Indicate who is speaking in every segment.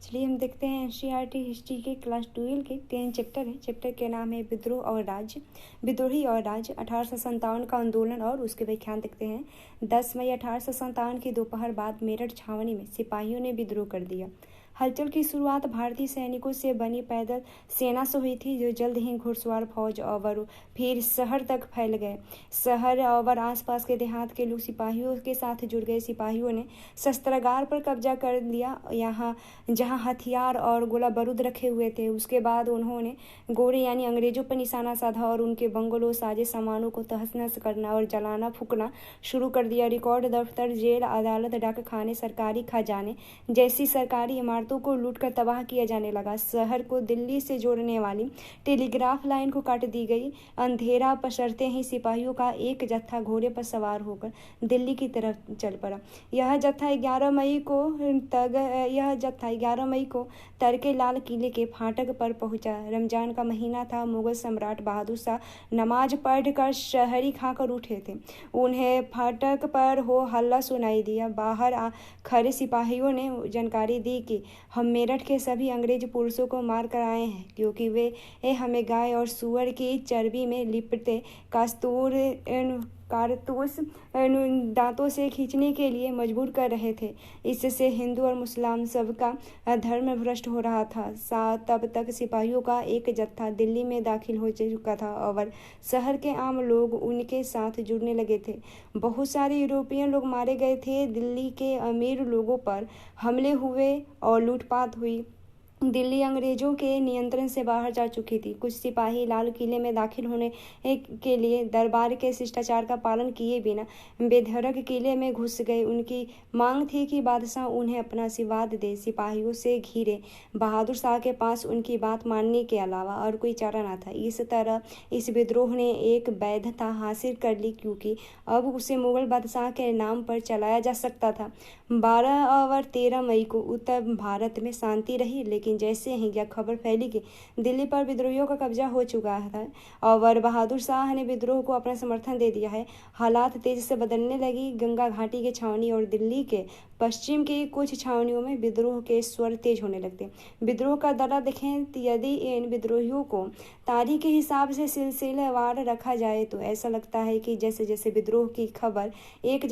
Speaker 1: चलिए हम देखते हैं एनसीईआरटी हिस्ट्री के क्लास 12 के 3 चैप्टर है। चैप्टर के नाम है विद्रोह और राज्य, विद्रोही और राज्य, 1857 का आंदोलन और उसके व्याख्यान देखते हैं। 10 मई 1857 की दोपहर बाद मेरठ छावनी में सिपाहियों ने विद्रोह कर दिया। हलचल की शुरुआत भारतीय सैनिकों से बनी पैदल सेना से हुई थी, जो जल्द ही घुड़सवार फौज और फिर शहर तक फैल गए। शहर और आसपास के देहात के लोग सिपाहियों के साथ जुड़ गए। सिपाहियों ने शस्त्रागार पर कब्जा कर लिया, यहाँ जहाँ हथियार और गोला बारूद रखे हुए थे। उसके बाद उन्होंने गोरे यानी अंग्रेजों पर निशाना साधा और उनके बंगलों, साजे सामानों को तहस नहस करना और जलाना फूकना शुरू कर दिया। रिकॉर्ड दफ्तर, जेल, अदालत, डाक खाने, सरकारी खजाने जैसी सरकारी इमारतों को लूटकर तबाह किया जाने लगा। शहर को दिल्ली से जोड़ने वाली टेलीग्राफ लाइन को काट दी गई। अंधेरा पसरते ही सिपाहियों का एक जत्था घोड़े पर सवार होकर दिल्ली की तरफ चल पड़ा। यह जत्था 11 मई को तड़के लाल किले के फाटक पर पहुंचा। रमजान का महीना था। मुगल सम्राट बहादुर शाह नमाज पढ़कर शहरी खाकर उठे थे। उन्हें फाटक पर हो हल्ला सुनाई दिया। बाहर खड़े सिपाहियों ने जानकारी दी कि हम मेरठ के सभी अंग्रेज पुरुषों को मार कर आए हैं, क्योंकि वे हमें गाय और सुअर की चर्बी में लिपटे कारतूस दांतों से खींचने के लिए मजबूर कर रहे थे। इससे हिंदू और मुसलमान सबका धर्म भ्रष्ट हो रहा था। तब तक सिपाहियों का एक जत्था दिल्ली में दाखिल हो चुका था और शहर के आम लोग उनके साथ जुड़ने लगे थे। बहुत सारे यूरोपियन लोग मारे गए थे। दिल्ली के अमीर लोगों पर हमले हुए और लूटपाट हुई। दिल्ली अंग्रेजों के नियंत्रण से बाहर जा चुकी थी। कुछ सिपाही लाल किले में दाखिल होने के लिए दरबार के शिष्टाचार का पालन किए बिना बेधड़क किले में घुस गए। उनकी मांग थी कि बादशाह उन्हें अपना आशीर्वाद दे। सिपाहियों से घिरे बहादुर शाह के पास उनकी बात मानने के अलावा और कोई चारा न था। इस तरह इस विद्रोह ने एक वैधता हासिल कर ली, क्योंकि अब उसे मुगल बादशाह के नाम पर चलाया जा सकता था। 12 और 13 मई को उत्तर भारत में शांति रही, लेकिन जैसे ही यह खबर फैली कि दिल्ली पर विद्रोहियों का कब्जा हो चुका है और बहादुर शाह ने विद्रोह को अपना समर्थन दे दिया है, हालात तेजी से बदलने लगी। गंगा घाटी के छावनी और दिल्ली के पश्चिम की कुछ छावनियों में विद्रोह के स्वर तेज होने लगते। विद्रोह का दला देखें, यदि इन विद्रोहियों को तारीख के हिसाब से सिलसिलेवार रखा जाए तो ऐसा लगता है कि जैसे जैसे विद्रोह की खबर एक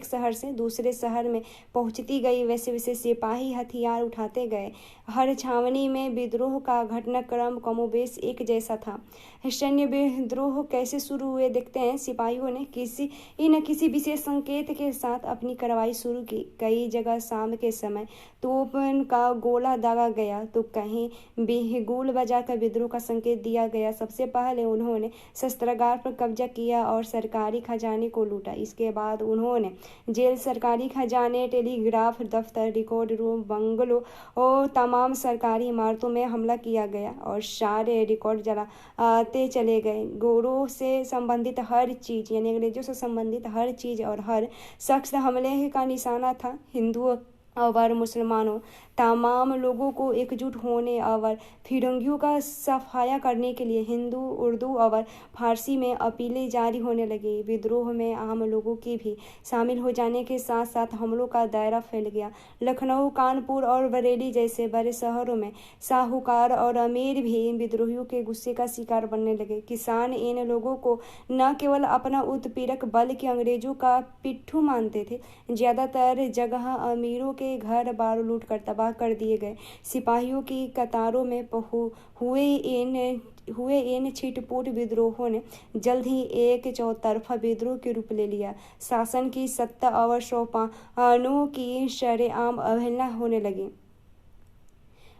Speaker 1: शहर से दूसरे शहर में पहुंचती गई, वैसे वैसे सिपाही हथियार उठाते गए। हर छावनी में विद्रोह का घटनाक्रम कमोबेश एक जैसा था। सैन्य विद्रोह कैसे शुरू हुए देखते हैं। सिपाहियों ने किसी विशेष संकेत के साथ अपनी कार्रवाई शुरू की। कई जगह शाम के समय तोप का गोला दागा गया तो कहीं बिगुल बजाकर विद्रोह का संकेत दिया गया। सबसे पहले उन्होंने शस्त्रागार पर कब्जा किया और सरकारी खजाने को लूटा। इसके बाद उन्होंने जेल, सरकारी खजाने, टेलीग्राफ दफ्तर, रिकॉर्ड रूम, बंगलों और तमाम सरकारी इमारतों में हमला किया गया और सारे रिकॉर्ड जलाते चले गए। गोरों से संबंधित हर चीज यानी अंग्रेजों से संबंधित हर चीज और हर शख्स हमले का निशाना था। हिंदुओं और मुसलमानों तमाम लोगों को एकजुट होने और फिरंगियों का सफाया करने के लिए हिंदी, उर्दू और फारसी में अपीलें जारी होने लगी। विद्रोह में आम लोगों की भी शामिल हो जाने के साथ साथ हमलों का दायरा फैल गया। लखनऊ, कानपुर और बरेली जैसे बड़े शहरों में साहूकार और अमीर भी विद्रोहियों के गुस्से का शिकार बनने लगे। किसान इन लोगों को न केवल अपना उत्पीड़क बल्कि अंग्रेजों का पिट्ठू मानते थे। ज्यादातर जगह अमीरों के घर बार लूट कर तबाह कर दिए गए। सिपाहियों की कतारों में हुए इन छिटपुट विद्रोहों ने जल्द ही एक चौतरफा विद्रोह के रूप ले लिया। शासन की सत्ता और सोपानों की शरेआम अवहेलना होने लगी।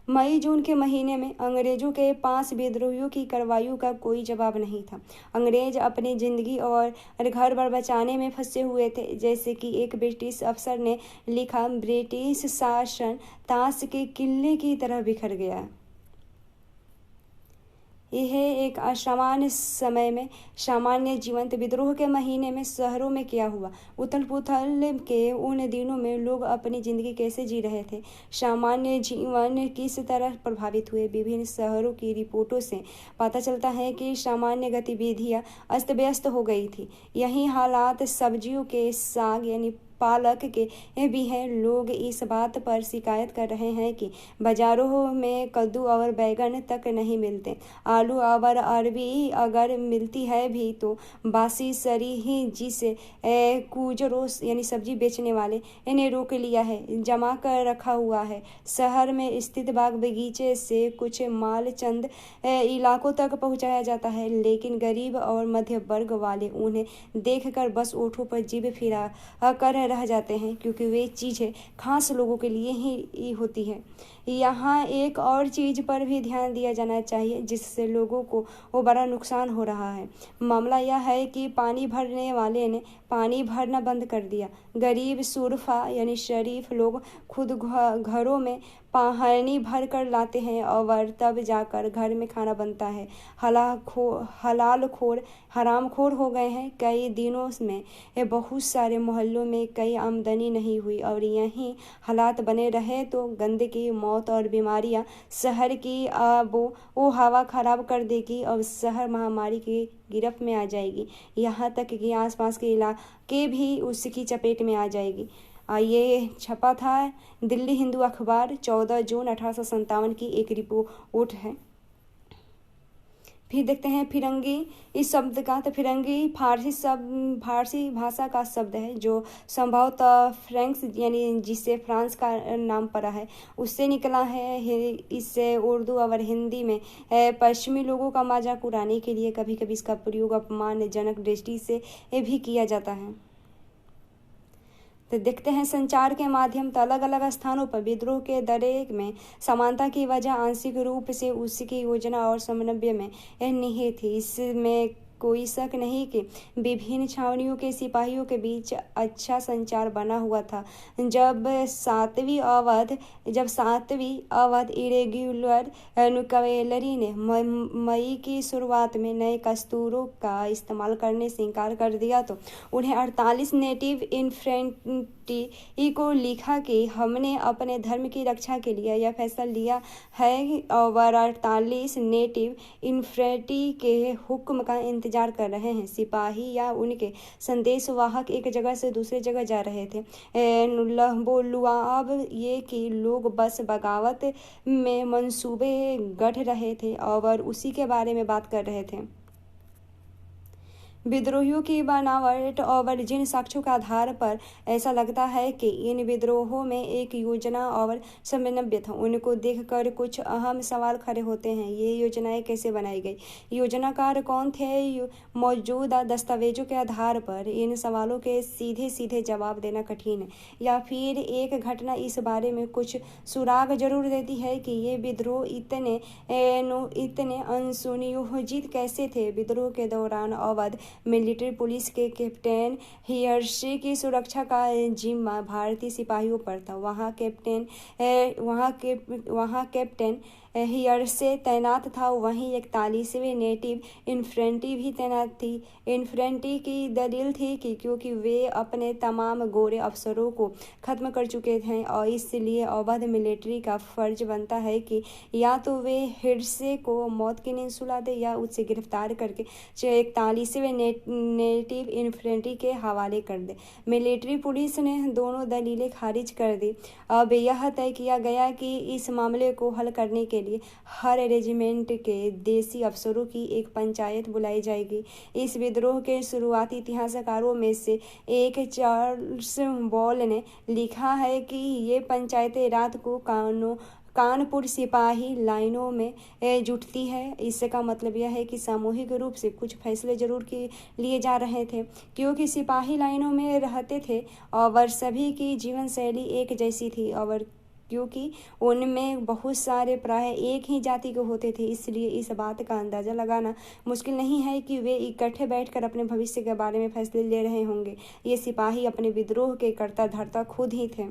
Speaker 1: मई जून के महीने में अंग्रेजों के पास विद्रोहियों की कार्रवाइयों का कोई जवाब नहीं था। अंग्रेज अपनी जिंदगी और घर बार बचाने में फंसे हुए थे। जैसे कि एक ब्रिटिश अफसर ने लिखा, ब्रिटिश शासन ताश के किले की तरह बिखर गया। यह एक असामान्य समय में सामान्य जीवंत विद्रोह के महीने में शहरों में क्या हुआ। उथल पुथल के उन दिनों में लोग अपनी जिंदगी कैसे जी रहे थे, सामान्य जीवन किस तरह प्रभावित हुए। विभिन्न शहरों की रिपोर्टों से पता चलता है कि सामान्य गतिविधियां अस्त व्यस्त हो गई थी। यही हालात सब्जियों के साग यानी पालक के भी हैं। लोग इस बात पर शिकायत कर रहे हैं कि बाजारों में कद्दू और बैगन तक नहीं मिलते। आलू और अरबी अगर मिलती है भी तो बासी सरी ही, जिसे कुजरों यानी सब्जी बेचने वाले इन्हें रोक लिया है, जमा कर रखा हुआ है। शहर में स्थित बाग बगीचे से कुछ माल चंद इलाकों तक पहुंचाया जाता है, लेकिन गरीब और मध्य वर्ग वाले उन्हें देखकर बस ओठों पर जीभ फिरा कर रह जाते हैं, क्योंकि वे चीज़ें खास लोगों के लिए ही होती है। यहाँ एक और चीज़ पर भी ध्यान दिया जाना चाहिए जिससे लोगों को वो बड़ा नुकसान हो रहा है। मामला यह है कि पानी भरने वाले ने पानी भरना बंद कर दिया। गरीब सुरफा यानी शरीफ लोग खुद घरों में पानी भर कर लाते हैं और तब जाकर घर में खाना बनता है। हराम खोर हो गए हैं। कई दिनों में बहुत सारे मोहल्लों में कई आमदनी नहीं हुई और यही हालात बने रहे तो गंदगी, मौत और बीमारियां शहर की वो हवा खराब कर देगी और शहर महामारी की गिरफ्त में आ जाएगी। यहाँ तक कि आसपास के इलाके भी उसकी चपेट में आ जाएगी। ये छपा था दिल्ली हिंदू अखबार 14 जून 1857 की एक रिपोर्ट है। फिर देखते हैं फिरंगी इस शब्द का। तो फिरंगी फारसी भाषा का शब्द है जो संभवतः फ्रेंच यानी जिससे फ्रांस का नाम पड़ा है उससे निकला है। इससे उर्दू और हिंदी में पश्चिमी लोगों का मजाक उड़ाने के लिए कभी कभी इसका प्रयोग अपमानजनक दृष्टि से भी किया जाता है। तो देखते हैं संचार के माध्यम तो अलग अलग स्थानों पर विद्रोह के दरे में समानता की वजह आंशिक रूप से उसकी योजना और समन्वय में निहित थी। इसमें कोई शक नहीं कि विभिन्न छावनियों के सिपाहियों के बीच अच्छा संचार बना हुआ था। जब सातवीं अवध इरेगुलर कैवेलरी ने मई की शुरुआत में नए कस्तूरों का इस्तेमाल करने से इनकार कर दिया तो उन्हें 48 नेटिव इन्फेंट्री को लिखा कि हमने अपने धर्म की रक्षा के लिए यह फैसला लिया है और 48 नेटिव इन्फेंट्री के हुक्म का इंतजार कर रहे हैं। सिपाही या उनके संदेशवाहक एक जगह से दूसरी जगह जा रहे थे। लुआब ये कि लोग बस बगावत में मंसूबे गढ़ रहे थे और उसी के बारे में बात कर रहे थे। विद्रोहियों की बनावट और जिन साक्ष्यों के आधार पर ऐसा लगता है कि इन विद्रोहों में एक योजना और समन्वय था, उनको देखकर कुछ अहम सवाल खड़े होते हैं। ये योजनाएं कैसे बनाई गई, योजनाकार कौन थे? मौजूदा दस्तावेजों के आधार पर इन सवालों के सीधे सीधे जवाब देना कठिन है, या फिर एक घटना इस बारे में कुछ सुराग जरूर देती है कि ये विद्रोह इतने सुनियोजित कैसे थे। विद्रोह के दौरान अवध मिलिट्री पुलिस के कैप्टन हियर्से की सुरक्षा का जिम्मा भारतीय सिपाहियों पर था। वहाँ कैप्टन हियर्से तैनात था, वहीं 41वें नेटिव इन्फेंट्री भी तैनात थी। इन्फेंट्री की दलील थी कि क्योंकि वे अपने तमाम गोरे अफसरों को खत्म कर चुके थे और इसलिए अवध मिलिट्री का फर्ज बनता है कि या तो वे हियर्से को मौत की नींद सुला दे या उससे गिरफ्तार करके 41वें नेटिव इन्फेंट्री के हवाले कर दे। मिलिट्री पुलिस ने दोनों दलीलें खारिज कर दी। अब यह तय किया गया कि इस मामले को हल करने के लिए हर रेजिमेंट के देसी अफसरों की एक पंचायत बुलाई जाएगी। इस विद्रोह के शुरुआती इतिहासकारों में से एक चार्ल्स बॉल ने लिखा है कि ये पंचायतें रात को कानपुर सिपाही लाइनों में जुटती है। इसका मतलब यह है कि सामूहिक रूप से कुछ फैसले जरूर लिए जा रहे थे, क्योंकि सिपाही लाइनों में रहते थे और सभी की जीवन शैली एक जैसी थी और क्योंकि उनमें बहुत सारे प्राय एक ही जाति के होते थे, इसलिए इस बात का अंदाज़ा लगाना मुश्किल नहीं है कि वे इकट्ठे बैठकर अपने भविष्य के बारे में फैसले ले रहे होंगे। ये सिपाही अपने विद्रोह के कर्ता धर्ता खुद ही थे।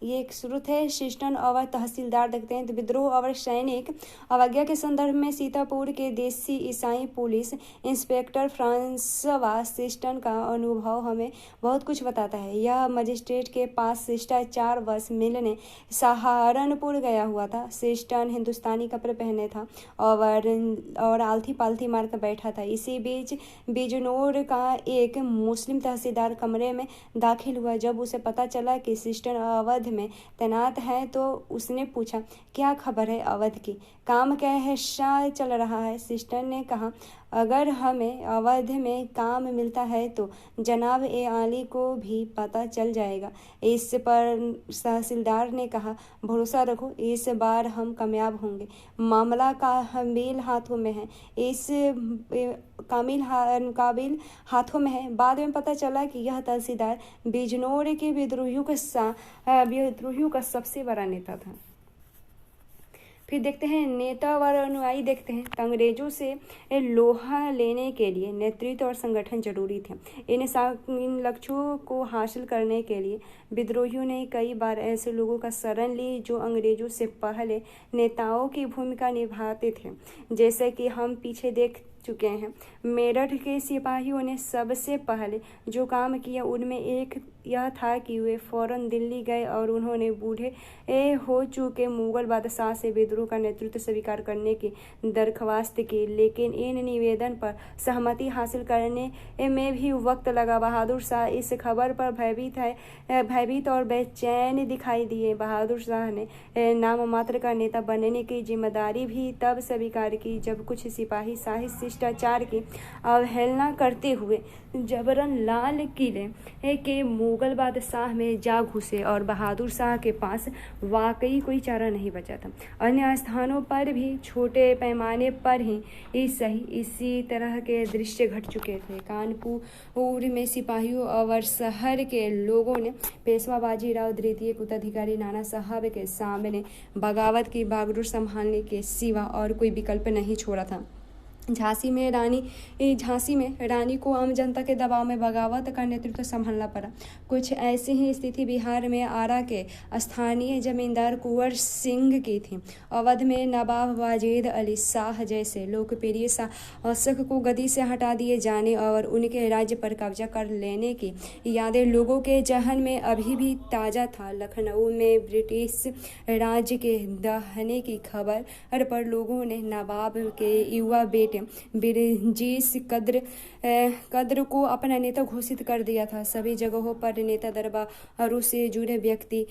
Speaker 1: ये एक स्रोत है सिस्टन और तहसीलदार। देखते हैं तो विद्रोह और सैनिक अवज्ञा के संदर्भ में सीतापुर के देसी ईसाई पुलिस इंस्पेक्टर फ्रांसवा सिस्टन का अनुभव हमें बहुत कुछ बताता है। यह मजिस्ट्रेट के पास शिष्टाचार वश मिलने सहारनपुर गया हुआ था। सिस्टन हिंदुस्तानी कपड़े पहने था और आलथी पालथी मार कर बैठा था। इसी बीच बिजनौर का एक मुस्लिम तहसीलदार कमरे में दाखिल हुआ। जब उसे पता चला कि सिस्टन अवध में तैनात है तो उसने पूछा, क्या खबर है अवध की, काम कैसा चल रहा है? सिस्टन ने कहा, अगर हमें अवध में काम मिलता है तो जनाब ए आली को भी पता चल जाएगा। इस पर तहसीलदार ने कहा, भरोसा रखो, इस बार हम कामयाब होंगे। मामला काबिल हाथों में है। इस काबिल हाथों में है। बाद में पता चला कि यह तहसीलदार बिजनौर के विद्रोहियों का सबसे बड़ा नेता था। फिर देखते हैं नेता और अनुयायी। देखते हैं तो अंग्रेजों से लोहा लेने के लिए नेतृत्व और संगठन जरूरी थे। इन लक्ष्यों को हासिल करने के लिए विद्रोहियों ने कई बार ऐसे लोगों का शरण ली जो अंग्रेजों से पहले नेताओं की भूमिका निभाते थे। जैसे कि हम पीछे देख चुके हैं, मेरठ के सिपाहियों ने सबसे पहले जो काम किया उनमें एक यह था कि वे फौरन दिल्ली गए और उन्होंने बूढ़े हो चुके मुगल बादशाह से विद्रोह का नेतृत्व स्वीकार करने की दरख्वास्त की। लेकिन इन निवेदन पर सहमति हासिल करने में भी वक्त लगा। बहादुर शाह इस खबर पर भयभीत और बेचैन दिखाई दिए। बहादुर शाह ने नाम मात्र का नेता बनने की जिम्मेदारी भी तब स्वीकार की जब कुछ सिपाही शाही शिष्टाचार की अवहेलना करते हुए जबरन लाल किले के मुगल बादशाह में जा घुसे और बहादुर शाह के पास वाकई कोई चारा नहीं बचा था। अन्य स्थानों पर भी छोटे पैमाने पर ही इसी तरह के दृश्य घट चुके थे। कानपुर में सिपाहियों और शहर के लोगों ने पेशवा बाजीराव द्वितीय के उत्तराधिकारी नाना साहब के सामने बगावत की बागडोर संभालने के सिवा और कोई विकल्प नहीं छोड़ा था। झांसी में रानी को आम जनता के दबाव में बगावत का नेतृत्व संभालना पड़ा। कुछ ऐसी ही स्थिति बिहार में आरा के स्थानीय जमींदार कुंवर सिंह की थी। अवध में नवाब वाजिद अली शाह जैसे लोकप्रिय शासक को गद्दी से हटा दिए जाने और उनके राज्य पर कब्जा कर लेने की यादें लोगों के जहन में अभी भी ताज़ा था। लखनऊ में ब्रिटिश राज्य के दहने की खबर पर लोगों ने नवाब के युवा बेटे बिरजीस कद्र को अपना नेता घोषित कर दिया था। सभी जगहों पर नेता दरबारों से जुड़े व्यक्ति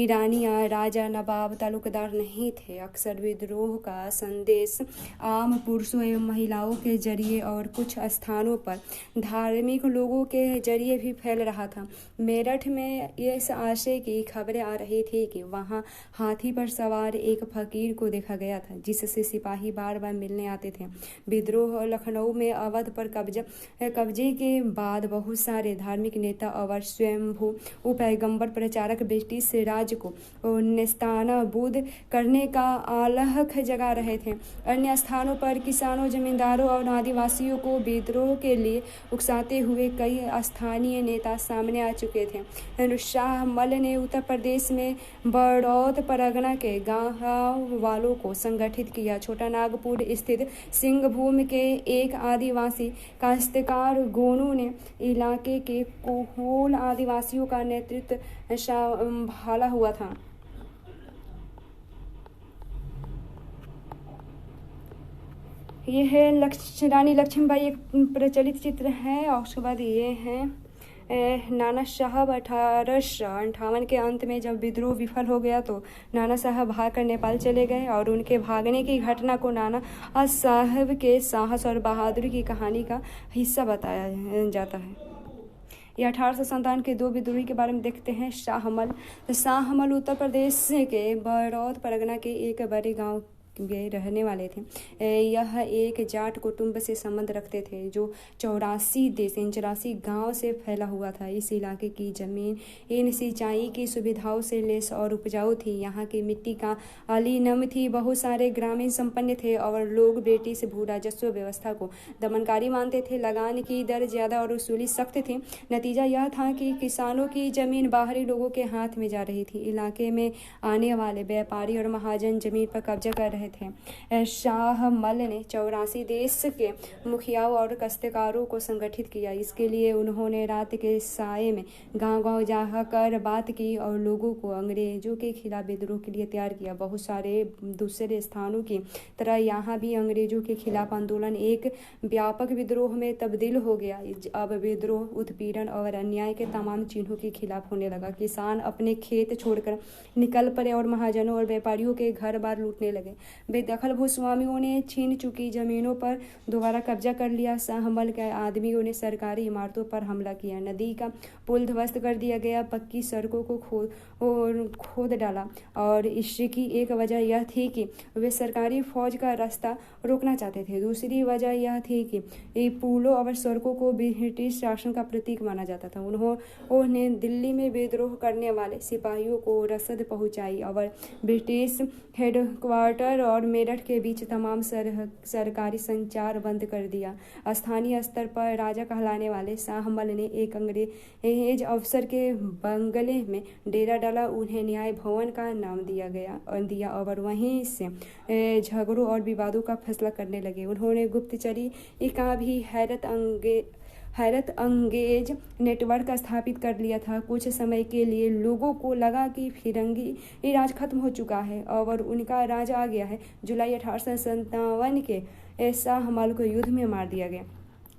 Speaker 1: रानियां, राजा, नवाब, तालुकदार नहीं थे। अक्सर विद्रोह का संदेश आम पुरुषों एवं महिलाओं के जरिए और कुछ स्थानों पर धार्मिक लोगों के जरिए भी फैल रहा था। मेरठ में इस आशय की खबरें आ रही थी कि वहां हाथी पर सवार एक फकीर को देखा गया था जिससे सिपाही बार बार मिलने आते थे। विद्रोह लखनऊ में अवध पर कब्जे के बाद बहुत सारे धार्मिक नेता और स्वयंभू पैगंबर प्रचारक ब्रिटिश राज्य को नेस्तानाबूद करने का आलख जगा रहे थे। अन्य स्थानों पर किसानों, जमींदारों और आदिवासियों को विद्रोह के लिए उकसाते हुए कई स्थानीय नेता सामने आ चुके थे। शाह मल ने उत्तर प्रदेश में बड़ौत परगना के गांव वालों को संगठित किया। छोटा नागपुर स्थित सिंहभूम के एक आदिवासी काश्तकार गोनू ने इलाके के कोहोल आदिवासियों का नेतृत्व संभाला हुआ था। ये है रानी लक्ष्मीबाई, एक प्रचलित चित्र है। और उसके बाद ये है नाना साहब। 1858 के अंत में जब विद्रोह विफल हो गया तो नाना साहब भागकर नेपाल चले गए और उनके भागने की घटना को नाना साहब के साहस और बहादुरी की कहानी का हिस्सा बताया जाता है। ये 1857 के दो विद्रोही के बारे में देखते हैं। शाहमल उत्तर प्रदेश के बड़ौत परगना के एक बड़े गांव के रहने वाले थे। यह एक जाट कुटुंब से संबंध रखते थे जो 84 गांव से फैला हुआ था। इस इलाके की जमीन इन सिंचाई की सुविधाओं से लैस और उपजाऊ थी। यहाँ की मिट्टी का अली नम थी। बहुत सारे ग्रामीण संपन्न थे और लोग ब्रिटिश भू राजस्व व्यवस्था को दमनकारी मानते थे। लगान की दर ज्यादा और वसूली सख्त थी। नतीजा यह था कि किसानों की जमीन बाहरी लोगों के हाथ में जा रही थी। इलाके में आने वाले व्यापारी और महाजन जमीन पर कब्जा कर रहे थे। शाहमल ने 84 देश के मुखियाओं और काश्तकारों को संगठित किया। इसके लिए उन्होंने रात के साये में गांव-गांव जाकर बात की और लोगों को अंग्रेजों के खिलाफ विद्रोह के लिए तैयार किया। बहुत सारे दूसरे स्थानों की तरह यहाँ भी अंग्रेजों के खिलाफ आंदोलन एक व्यापक विद्रोह में तब्दील हो गया। अब विद्रोह उत्पीड़न और अन्याय के तमाम चिन्हों के खिलाफ होने लगा। किसान अपने खेत छोड़कर निकल पड़े और महाजनों और व्यापारियों के घर बार लूटने लगे। बेदखल भूस्वामियों ने छीन चुकी जमीनों पर दोबारा कब्जा कर लिया। शाहमल के आदमियों ने सरकारी इमारतों पर हमला किया। नदी का पुल ध्वस्त कर दिया गया। पक्की सड़कों को खोद डाला और इसकी एक वजह यह थी कि वे सरकारी फौज का रास्ता रोकना चाहते थे। दूसरी वजह यह थी कि पुलों और सड़कों को ब्रिटिश शासन का प्रतीक माना जाता था। उन्होंने दिल्ली में विद्रोह करने वाले सिपाहियों को रसद पहुंचाई और ब्रिटिश हेडक्वार्टर और मेरठ के बीच तमाम सरकारी संचार बंद कर दिया। स्थानीय स्तर पर राजा कहलाने वाले शाहमल ने एक अंग्रेज अफसर के बंगले में डेरा डाला। उन्हें न्याय भवन का नाम दिया और वहीं से झगड़ों और विवादों का फैसला करने लगे। उन्होंने गुप्तचरी का भी हैरत अंगेज नेटवर्क स्थापित कर लिया था। कुछ समय के लिए लोगों को लगा कि फिरंगी राज खत्म हो चुका है और उनका राज आ गया है। जुलाई 1857 के शाहमल को युद्ध में मार दिया गया।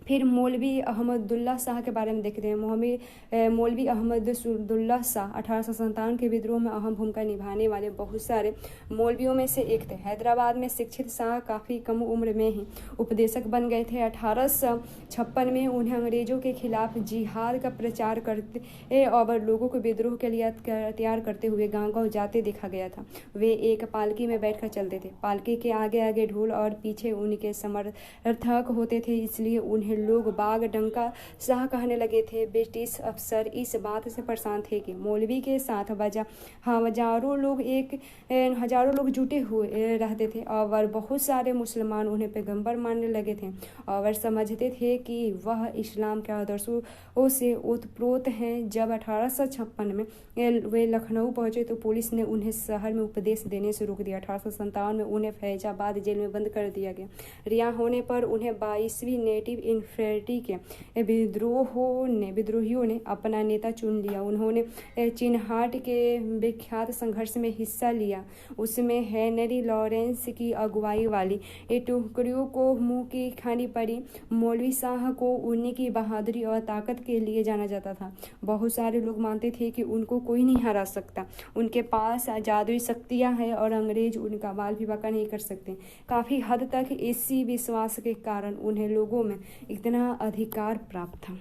Speaker 1: फिर मौलवी अहमदुल्ला शाह के बारे में देखते हैं। मौलवी अहमदुल्ला शाह 1857 के विद्रोह में अहम भूमिका निभाने वाले बहुत सारे मौलवियों में से एक थे। हैदराबाद में शिक्षित शाह काफ़ी कम उम्र में ही उपदेशक बन गए थे। 1856 में उन्हें अंग्रेजों के खिलाफ जिहाद का प्रचार करते और लोगों को विद्रोह के लिए तैयार करते हुए गांव-गांव जाते देखा गया था। वे एक पालकी में बैठकर चलते थे। पालकी के आगे आगे ढोल और पीछे उनके समर्थक होते थे, इसलिए उन्हें लोग बाग डंका शाह कहने लगे थे। ब्रिटिश अफसर इस बात से परेशान थे कि मौलवी के साथ हजारों लोग जुटे हुए रहते थे और बहुत सारे मुसलमान उन्हें पैगंबर मानने लगे थे और समझते थे कि वह इस्लाम के आदर्शों से ओतप्रोत हैं। जब 1856 में वे लखनऊ पहुंचे तो पुलिस ने उन्हें शहर में उपदेश देने से रोक दिया। 1857 में उन्हें फैजाबाद जेल में बंद कर दिया गया। रिहा होने पर उन्हें 22वीं नेटिव इन्फेंट्री के विद्रोहियों ने अपना नेता चुन लिया। उन्होंने चिन्हाट के विख्यात संघर्ष में हिस्सा लिया। उसमें हेनरी लॉरेंस की अगुवाई वाली टुकड़ियों को मुंह की खानी पड़ी। मौलवी शाह को उनकी बहादुरी और ताकत के लिए जाना जाता था। बहुत सारे लोग मानते थे कि उनको कोई नहीं हरा सकता, उनके पास जादुई शक्तियां हैं और अंग्रेज उनका बाल भी बांका नहीं कर सकते। काफ़ी हद तक इसी विश्वास के कारण उन्हें लोगों में इतना अधिकार प्राप्त था।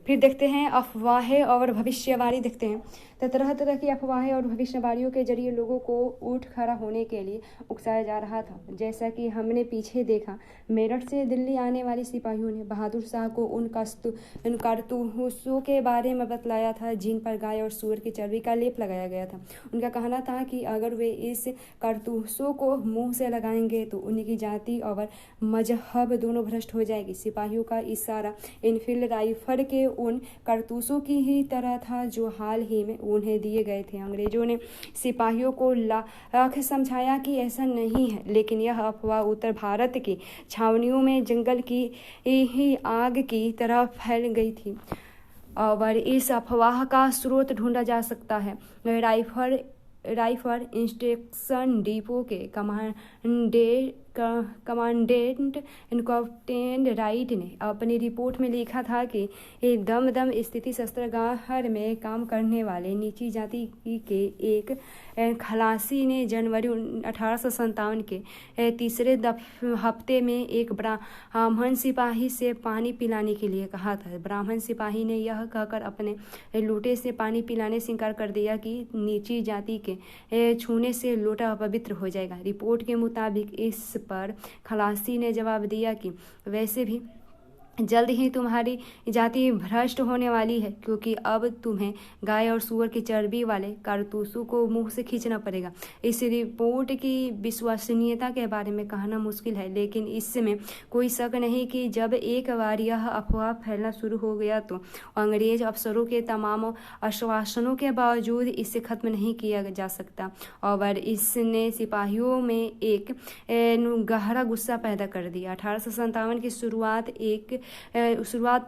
Speaker 1: फिर देखते हैं अफवाहें और भविष्यवाणी। देखते हैं तो तरह तरह की अफवाहें और भविष्यवाणियों के जरिए लोगों को उठ खड़ा होने के लिए उकसाया जा रहा था। जैसा कि हमने पीछे देखा, मेरठ से दिल्ली आने वाले सिपाहियों ने बहादुर शाह को उन कारतूसों के बारे में बतलाया था जिन पर गाय और सूअर की चर्बी का लेप लगाया गया था। उनका कहना था कि अगर वे इस कारतूसों को मुंह से लगाएंगे तो उनकी जाति और मजहब दोनों भ्रष्ट हो जाएगी। सिपाहियों का इशारा इनफील्ड राइफल के उन कारतूसों की ही तरह था जो हाल ही में उन्हें दिए गए थे। अंग्रेजों ने सिपाहियों को लाख समझाया कि ऐसा नहीं है, लेकिन यह अफवाह उत्तर भारत की छावनियों में जंगल की ही आग की तरह फैल गई थी और इस अफवाह का स्रोत ढूंढा जा सकता है। राइफल इंस्ट्रक्शन डिपो के कमांडेंट इनकॉप्टेंट राइट ने अपनी रिपोर्ट में लिखा था कि दमदम स्थित शस्त्रागार में काम करने वाले नीची जाति के एक खलासी ने जनवरी 1857 के तीसरे हफ्ते में एक ब्राह्मण सिपाही से पानी पिलाने के लिए कहा था। ब्राह्मण सिपाही ने यह कहकर अपने लोटे से पानी पिलाने से इनकार कर दिया कि नीची जाति के छूने से लोटा अपवित्र हो जाएगा। रिपोर्ट के मुताबिक इस पर खलासी ने जवाब दिया कि वैसे भी जल्द ही तुम्हारी जाति भ्रष्ट होने वाली है, क्योंकि अब तुम्हें गाय और सूअर की चर्बी वाले कारतूसों को मुंह से खींचना पड़ेगा। इस रिपोर्ट की विश्वसनीयता के बारे में कहना मुश्किल है, लेकिन इसमें कोई शक नहीं कि जब एक बार यह अफवाह फैलना शुरू हो गया तो अंग्रेज अफसरों के तमाम आश्वासनों के बावजूद इसे खत्म नहीं किया जा सकता, और इसने सिपाहियों में एक गहरा गुस्सा पैदा कर दिया। 1857 की शुरुआत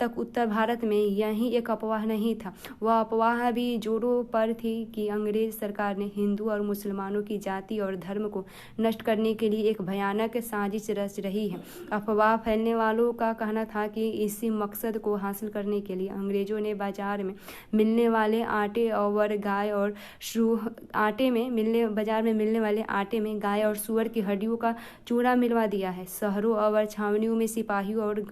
Speaker 1: तक उत्तर भारत में यही एक अफवाह नहीं था, वह अफवाह भी जोरों पर थी कि अंग्रेज सरकार ने हिंदू और मुसलमानों की जाति और धर्म को नष्ट करने के लिए एक भयानक साजिश रच रही है। अफवाह फैलने वालों का कहना था कि इसी मकसद को हासिल करने के लिए अंग्रेजों ने बाजार में मिलने वाले आटे में गाय और सूअर की हड्डियों का चूरा मिलवा दिया है। शहरों और छावनियों में सिपाहियों और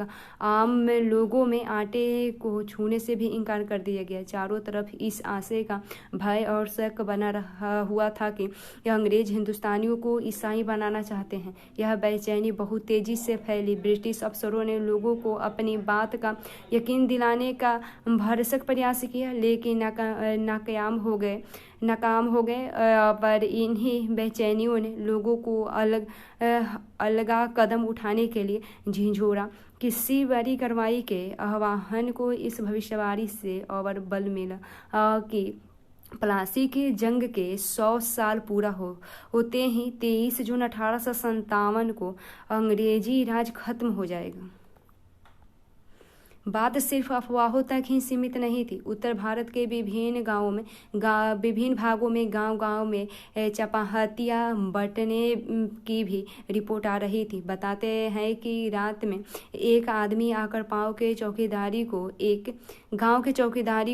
Speaker 1: आम लोगों में आटे को छूने से भी इनकार कर दिया गया। चारों तरफ इस आशय का भय और शक बना रहा हुआ था कि यह अंग्रेज हिंदुस्तानियों को ईसाई बनाना चाहते हैं। यह बेचैनी बहुत तेजी से फैली। ब्रिटिश अफसरों ने लोगों को अपनी बात का यकीन दिलाने का भरसक प्रयास किया, लेकिन नाकाम हो गए। पर इन्हीं बेचैनियों ने लोगों को अलगा कदम उठाने के लिए झिझोरा। किसी बड़ी कार्रवाई के आह्वान को इस भविष्यवाणी से और बल मिला कि प्लासी की जंग के 100 साल पूरा होते ही 23 जून 1857 को अंग्रेजी राज खत्म हो जाएगा। बात सिर्फ अफवाहों तक ही सीमित नहीं थी। उत्तर भारत के विभिन्न भागों में गांव में चपाहतियाँ बंटने की भी रिपोर्ट आ रही थी। बताते हैं कि रात में एक आदमी आकर गांव के चौकीदारी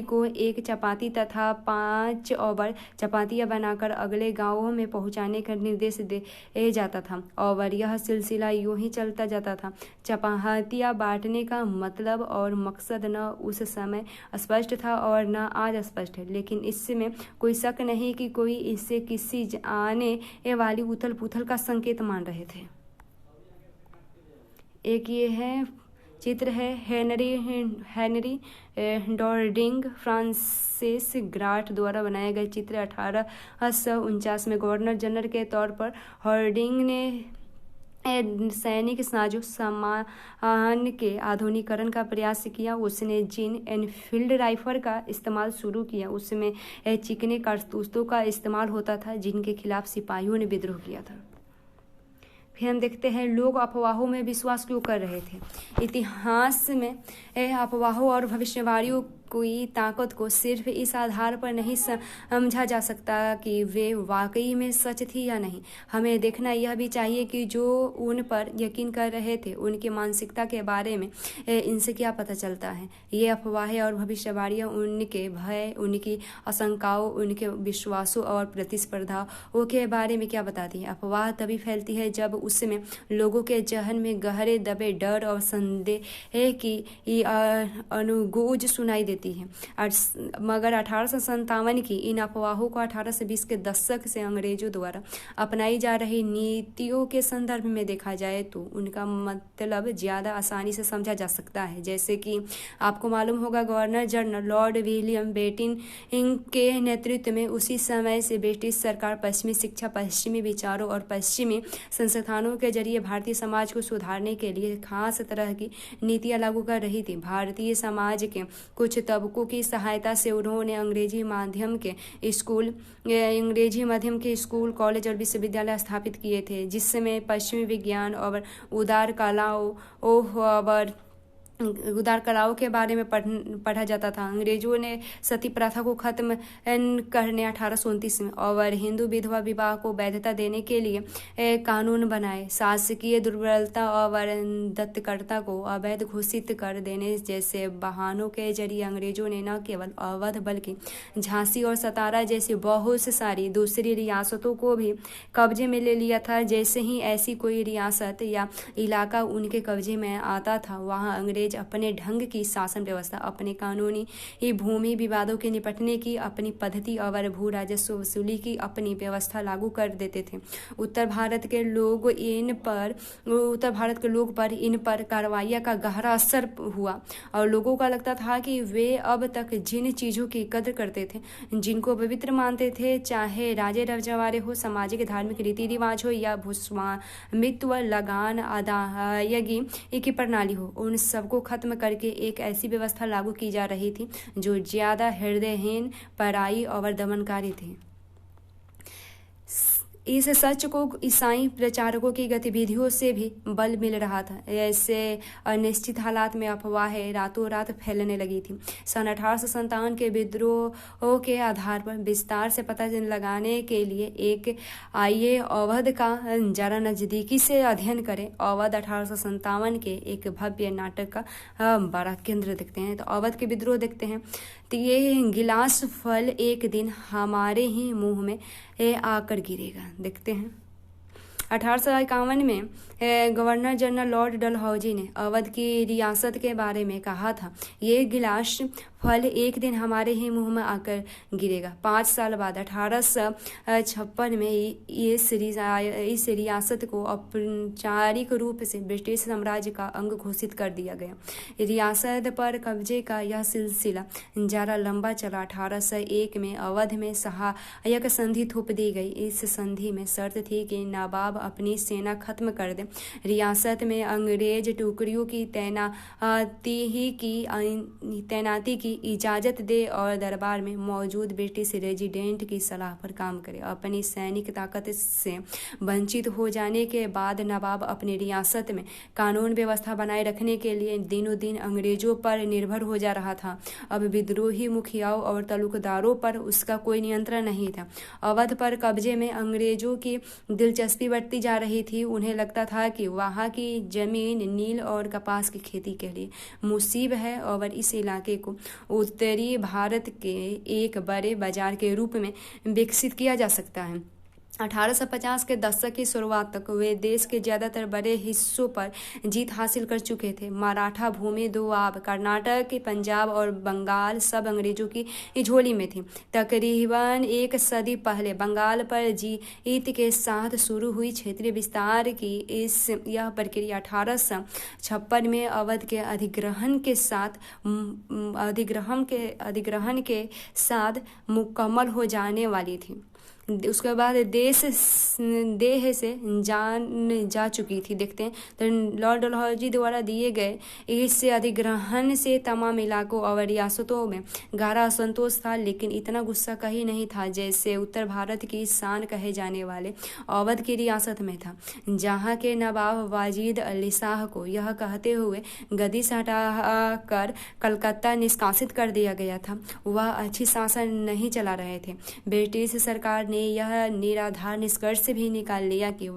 Speaker 1: को एक चपाती तथा 5 और चपातियाँ बनाकर अगले गांवों में पहुंचाने का निर्देश दे जाता था, और यह सिलसिला यूं ही चलता जाता था। चपाहतियाँ बांटने का मतलब और मकसद न उस समय स्पष्ट था और न आज स्पष्ट है, लेकिन इसमें कोई शक नहीं कि कोई इसे किसी आने वाली उथल पुथल का संकेत मान रहे थे। एक ये है चित्र है हेनरी डॉर्डिंग फ्रांसिस ग्राट द्वारा बनाया गया चित्र। 1849 में गवर्नर जनरल के तौर पर हॉर्डिंग ने सैनिक साजो सामान के आधुनिकीकरण का प्रयास किया। उसने जिन एनफील्ड राइफल का इस्तेमाल शुरू किया, उसमें चिकने कारतूसों का इस्तेमाल होता था, जिनके खिलाफ सिपाहियों ने विद्रोह किया था। फिर हम देखते हैं लोग अफवाहों में विश्वास क्यों कर रहे थे। इतिहास में अफवाहों और भविष्यवाणियों की ताकत को सिर्फ इस आधार पर नहीं समझा जा सकता कि वे वाकई में सच थी या नहीं। हमें देखना यह भी चाहिए कि जो उन पर यकीन कर रहे थे उनकी मानसिकता के बारे में इनसे क्या पता चलता है। ये अफवाहें और भविष्यवाणियाँ उनके भय, उनकी आशंकाओं, उनके विश्वासों और प्रतिस्पर्धाओं के बारे में क्या बताती है। अफवाह तभी फैलती है जब उसमें लोगों के जहन में गहरे दबे डर और संदेह की अनुगूंज सुनाई देती है। मगर 1857 की इन अफवाहों को 1820 के दशक से अंग्रेजों द्वारा अपनाई जा रही नीतियों के संदर्भ में देखा जाए तो उनका मतलब ज़्यादा आसानी से समझा जा सकता है। जैसे कि आपको मालूम होगा, governor general lord William Bentinck के नेतृत्व में उसी समय से ब्रिटिश सरकार पश्चिमी शिक्षा, पश्चिमी विचारों और पश्चिमी संस्थानों के जरिए भारतीय समाज को सुधारने के लिए खास तरह की नीतियाँ लागू कर रही थी। भारतीय समाज के कुछ तबकों की सहायता से उन्होंने अंग्रेजी माध्यम के स्कूल, कॉलेज और विश्वविद्यालय स्थापित किए थे, जिसमें पश्चिमी विज्ञान और उदार कलाओं और उदार कलाओं के बारे में पढ़ा जाता था। अंग्रेजों ने सती प्रथा को खत्म करने 1829 में और हिंदू विधवा विवाह को वैधता देने के लिए कानून बनाए। शासकीय दुर्बलता और दत्तकर्ता को अवैध घोषित कर देने जैसे बहानों के जरिए अंग्रेजों ने न केवल अवध बल्कि झांसी और सतारा जैसी बहुत सारी दूसरी रियासतों को भी कब्जे में ले लिया था। जैसे ही ऐसी कोई रियासत या इलाका उनके कब्जे में आता था, वहाँ अंग्रेज अपने ढंग की शासन व्यवस्था, अपने कानूनी भूमि विवादों के निपटने की अपनी पद्धति और भू राजस्व वसूली की अपनी व्यवस्था लागू कर देते थे। उत्तर भारत के लोग पर इन पर कार्रवाइयों का गहरा असर हुआ और लोगों का लगता था कि वे अब तक जिन चीज़ों की कद्र करते थे, जिनको पवित्र मानते थे, चाहे राजे रजवाड़े हो, सामाजिक धार्मिक रीति रिवाज हो या भूस्वामित्व लगान अदायगी की प्रणाली हो, उन सबको खत्म करके एक ऐसी व्यवस्था लागू की जा रही थी जो ज़्यादा हृदयहीन, पराई और दमनकारी थी। इस सच को ईसाई प्रचारकों की गतिविधियों से भी बल मिल रहा था। ऐसे अनिश्चित हालात में अफवाहें रातों रात फैलने लगी थी। सन 1857 के विद्रोह के आधार पर विस्तार से पता लगाने के लिए आइए अवध का जरा नज़दीकी से अध्ययन करें। अवध 1857 के एक भव्य नाटक का बड़ा केंद्र देखते हैं। तो अवध के विद्रोह देखते हैं। तो ये गिलास फल एक दिन हमारे ही मुंह में आकर गिरेगा। देखते हैं 1851 में गवर्नर जनरल लॉर्ड डलहौजी ने अवध की रियासत के बारे में कहा था, ये गिलास फल एक दिन हमारे ही मुंह में आकर गिरेगा। 5 साल बाद 1856 में इस रियासत को औपचारिक रूप से ब्रिटिश साम्राज्य का अंग घोषित कर दिया गया। रियासत पर कब्जे का यह सिलसिला जरा लंबा चला। 1801 में अवध में सहायक संधि थोप दी गई। इस संधि में शर्त थी कि नवाब अपनी सेना खत्म कर दे, रियासत में अंग्रेज टुकड़ियों की तैनाती की इजाज़त दे और दरबार में मौजूद ब्रिटिश रेजिडेंट की सलाह पर काम करे। अपनी सैनिक ताकत से वंचित हो जाने के बाद नवाब अपनी रियासत में कानून व्यवस्था बनाए रखने के लिए दिनों दिन अंग्रेजों पर निर्भर हो जा रहा था। अब विद्रोही मुखियाओं और तालुकदारों पर उसका कोई नियंत्रण नहीं था। अवध पर कब्जे में अंग्रेजों की दिलचस्पी बढ़ती जा रही थी। उन्हें लगता था कि वहाँ की जमीन नील और कपास की खेती के लिए मुसीब है और इस इलाके को उत्तरी भारत के एक बड़े बाजार के रूप में विकसित किया जा सकता है। 1850 के दशक की शुरुआत तक वे देश के ज़्यादातर बड़े हिस्सों पर जीत हासिल कर चुके थे। मराठा भूमि, दोआब, कर्नाटक, पंजाब और बंगाल सब अंग्रेजों की झोली में थी। तकरीबन एक सदी पहले बंगाल पर जीत के साथ शुरू हुई क्षेत्रीय विस्तार की यह प्रक्रिया 1856 में अवध के अधिग्रहण के साथ मुकम्मल हो जाने वाली थी। उसके बाद देह से जान जा चुकी थी। देखते हैं तो लॉर्ड डलहौजी द्वारा दिए गए इस अधिग्रहण से तमाम इलाकों और रियासतों में गहरा असंतोष था, लेकिन इतना गुस्सा कहीं नहीं था जैसे उत्तर भारत की शान कहे जाने वाले अवध की रियासत में था, जहाँ के नवाब वाजिद अली शाह को यह कहते हुए गद्दी से हटाकर कलकत्ता निष्कासित कर दिया गया था वह अच्छी शासन नहीं चला रहे थे। ब्रिटिश सरकार ने यह निराधार निष्कर्ष भी निकाल लिया कि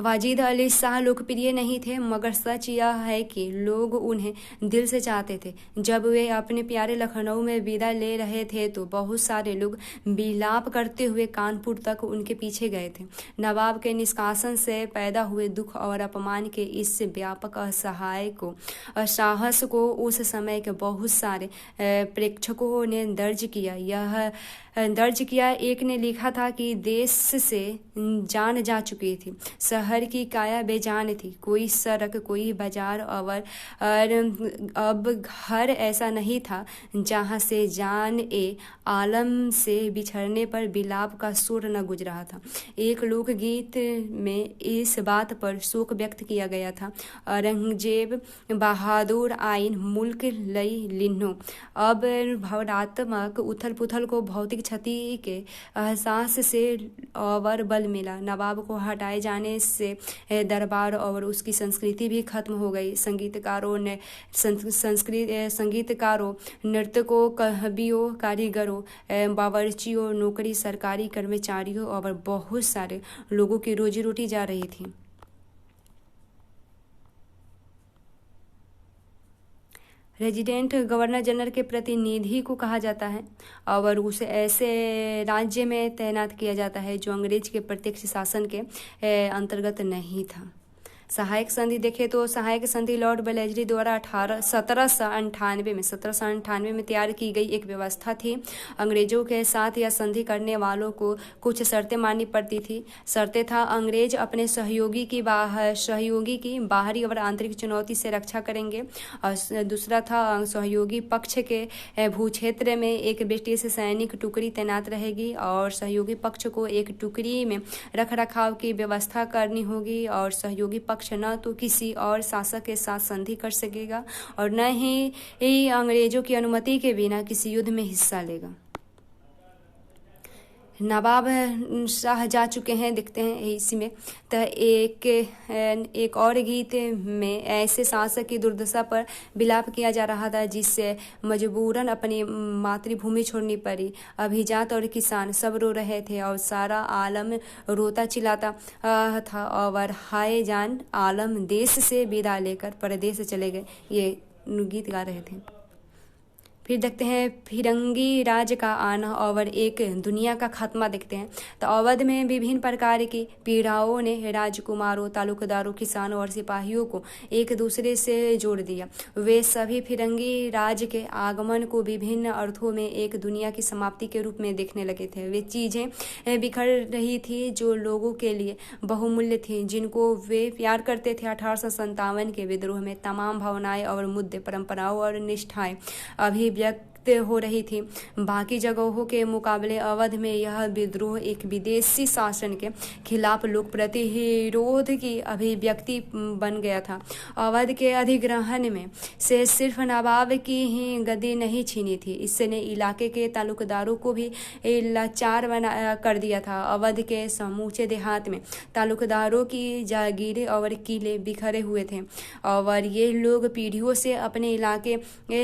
Speaker 1: वाजिद अली शाह लोकप्रिय नहीं थे, मगर सच यह है कि लोग उन्हें दिल से चाहते थे। जब वे अपने प्यारे लखनऊ में विदा ले रहे थे तो बहुत सारे लोग विलाप करते हुए कानपुर तक उनके पीछे गए थे। नवाब के निष्कासन से पैदा हुए दुख और अपमान के इस व्यापक साहस को उस समय के बहुत सारे प्रेक्षकों ने दर्ज किया। एक ने लिखा था कि देश से जान जा चुकी थी, शहर की काया बेजान थी, कोई सड़क, कोई बाजार और अब घर ऐसा नहीं था जहाँ से जान ए आलम से बिछड़ने पर बिलाप का सुर न गुज रहा था। एक लोकगीत में इस बात पर शोक व्यक्त किया गया था, औरंगजेब बहादुर आइन मुल्क लई लिन्हो। अब भावनात्मक उथल पुथल को भौतिक क्षति के एहसास से और बल मिला। नवाब को हटाए जाने से से दरबार और उसकी संस्कृति भी खत्म हो गई। संगीतकारों, नर्तकों, कवियों, कारीगरों, बावर्चियों, नौकरी, सरकारी कर्मचारियों और बहुत सारे लोगों की रोजी रोटी जा रही थी। रेजिडेंट गवर्नर जनरल के प्रतिनिधि को कहा जाता है और उसे ऐसे राज्य में तैनात किया जाता है जो अंग्रेज के प्रत्यक्ष शासन के अंतर्गत नहीं था। सहायक संधि देखें तो सहायक संधि लॉर्ड वेलेस्ली द्वारा 1798 में तैयार की गई एक व्यवस्था थी। अंग्रेजों के साथ यह संधि करने वालों को कुछ शर्तें माननी पड़ती थी। शर्तें था, अंग्रेज अपने सहयोगी की बाहरी और आंतरिक चुनौती से रक्षा करेंगे, और दूसरा था सहयोगी पक्ष के भूक्षेत्र में एक ब्रिटिश सैनिक टुकड़ी तैनात रहेगी और सहयोगी पक्ष को एक टुकड़ी में रख रखाव की व्यवस्था करनी होगी, और सहयोगी पक्ष न तो किसी और शासक के साथ संधि कर सकेगा और न ही अंग्रेजों की अनुमति के बिना किसी युद्ध में हिस्सा लेगा। नवाब शाह जा चुके हैं, देखते हैं इसी में। तो एक और गीत में ऐसे शासक की दुर्दशा पर विलाप किया जा रहा था जिससे मजबूरन अपनी मातृभूमि छोड़नी पड़ी। अभिजात और किसान सब रो रहे थे और सारा आलम रोता चिल्लाता था और हाय जान आलम देश से विदा लेकर परदेश चले गए, ये गीत गा रहे थे। फिर देखते हैं फिरंगी राज का आना और एक दुनिया का खात्मा देखते हैं। तो अवध में विभिन्न प्रकार की पीड़ाओं ने राजकुमारों, तालुकदारों, किसानों और सिपाहियों को एक दूसरे से जोड़ दिया। वे सभी फिरंगी राज के आगमन को विभिन्न अर्थों में एक दुनिया की समाप्ति के रूप में देखने लगे थे। वे चीज़ें बिखर रही थी जो लोगों के लिए बहुमूल्य थी, जिनको वे प्यार करते थे। 1857 के विद्रोह में तमाम भावनाएं और मुद्दे, परंपराओं और निष्ठाएं अभी व्यक्त हो रही थी। बाकी जगहों के मुकाबले अवध में यह विद्रोह एक विदेशी शासन के खिलाफ लोक प्रतिरोध की अभिव्यक्ति बन गया था। अवध के अधिग्रहण में से सिर्फ नवाब की ही गद्दी नहीं छीनी थी, इसने इलाके के तालुकदारों को भी लाचार बना कर दिया था। अवध के समूचे देहात में तालुकदारों की जागीरें और किले बिखरे हुए थे और ये लोग पीढ़ियों से अपने इलाके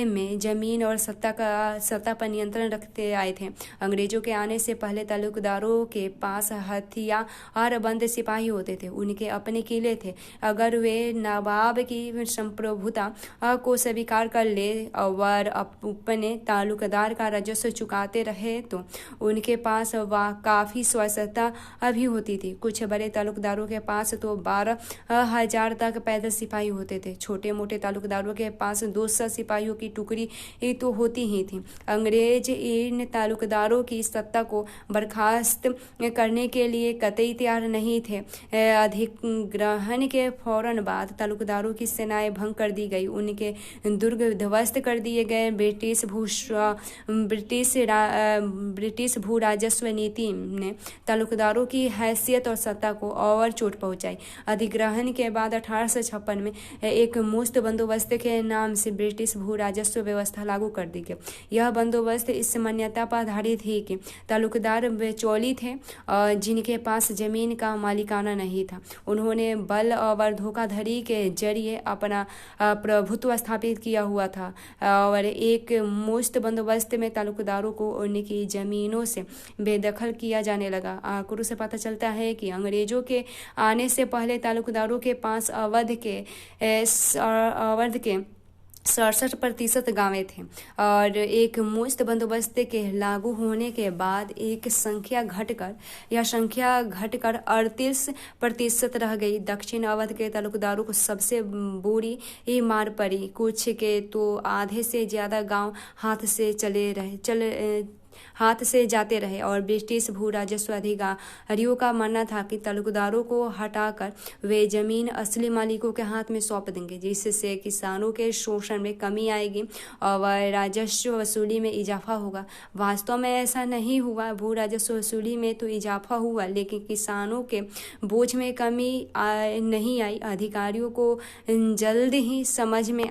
Speaker 1: में जमीन और सत्ता पर नियंत्रण रखते आए थे। अंग्रेजों के आने से पहले तालुकदारों के पास हथियार बंद सिपाही होते थे, उनके अपने किले थे। अगर वे नवाब की संप्रभुता को स्वीकार कर ले और अपने तालुकदार का राजस्व चुकाते रहे तो उनके पास काफ़ी स्वायत्तता भी होती थी। कुछ बड़े तालुकदारों के पास तो 12,000 तक पैदल सिपाही होते थे। छोटे मोटे तालुकदारों के पास 200 सिपाहियों की टुकड़ी तो होती ही थी। अंग्रेज इन तालुकदारों की सत्ता को बर्खास्त करने के लिए कतई तैयार नहीं थे। अधिग्रहण के फौरन बाद तालुकदारों की सेनाएं भंग कर दी गई, उनके दुर्ग ध्वस्त कर दिए गए। ब्रिटिश भू राजस्व नीति ने तालुकदारों की हैसियत और सत्ता को और चोट पहुंचाई। अधिग्रहण के बाद 1856 में एक मुफ्त बंदोबस्त के नाम से ब्रिटिश भू राजस्व व्यवस्था लागू कर दी गई। यह बंदोबस्त इस मान्यता पर आधारित थी कि तालुकदार बिचौली थे जिनके पास जमीन का मालिकाना नहीं था। उन्होंने बल और धोखाधड़ी के जरिए अपना प्रभुत्व स्थापित किया हुआ था और एक मुफ्त बंदोबस्त में तालुकदारों को उनकी जमीनों से बेदखल किया जाने लगा। आंकड़ों से पता चलता है कि अंग्रेजों के आने से पहले तालुकदारों के पास अवध के 67% गाँवें थे और एक मुफ्त बंदोबस्त के लागू होने के बाद यह संख्या घटकर 38% रह गई। दक्षिण अवध के तालुकदारों को सबसे बुरी मार पड़ी। कुछ के तो आधे से ज़्यादा गांव हाथ से जाते रहे और ब्रिटिश भू राजस्व अधिकारियों का मानना था कि तालुकदारों को हटाकर वे जमीन असली मालिकों के हाथ में सौंप देंगे, जिससे किसानों के शोषण में कमी आएगी और राजस्व वसूली में इजाफा होगा। वास्तव में ऐसा नहीं हुआ। भू राजस्व वसूली में तो इजाफा हुआ लेकिन किसानों के बोझ में कमी नहीं आई। अधिकारियों को जल्द ही समझ में